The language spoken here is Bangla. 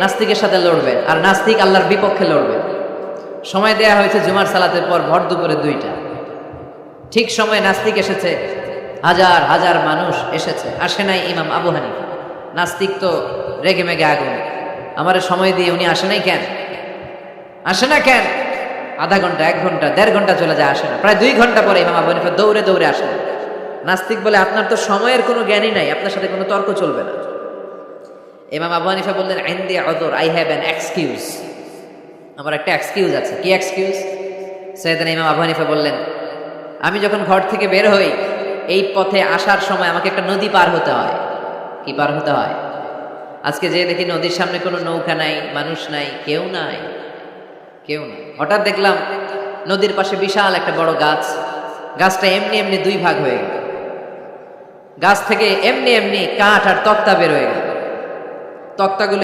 নাস্তিকের সাথে লড়বেন আর নাস্তিক আল্লাহর বিপক্ষে লড়বেন। সময় দেয়া হয়েছে জুমার সালাতের পর ভর দুপুরে 2টা। ঠিক সময় নাস্তিক এসেছে, হাজার হাজার মানুষ এসেছে, আসে নাই ইমাম আবু হানিফা। নাস্তিক তো রেগে মেগে আগুন, আমার সময় দিয়ে উনি আসে নাই কেন, আসে না কেন? আধা ঘন্টা, 1 ঘন্টা, 1.5 ঘন্টা চলে যায়, আসে না। প্রায় 2 ঘন্টা পরে ইমাম আবু হানিফা দৌড়ে দৌড়ে আসেন। নাস্তিক বলে, আপনার তো সময়ের কোনো জ্ঞানই নাই, আপনার সাথে কোনো তর্ক চলবে না। ইমাম আবু হানিফা বললেন, ইনদি উযর, আই হ্যাভ অ্যান এক্সকিউজ, আমার একটা এক্সকিউজ আছে। কি এক্সকিউজ? সাইয়েদনা ইমাম আবু হানিফা বললেন, আমি যখন ঘর থেকে বের হই, এই পথে আসার সময় আমাকে একটা নদী পার হতে হয়। কি পার হতে হয়? আজকে যে দেখি নদীর সামনে কোনো নৌকা নাই, মানুষ নাই, কেউ নাই, কেউ নাই। হঠাৎ দেখলাম নদীর পাশে বিশাল একটা বড় গাছ, গাছটা এমনি এমনি 2 ভাগ হয়ে গেল, গাছ থেকে এমনি এমনি কাঠ আর তক্তা বের হয়ে গেল। তক্তাগুলো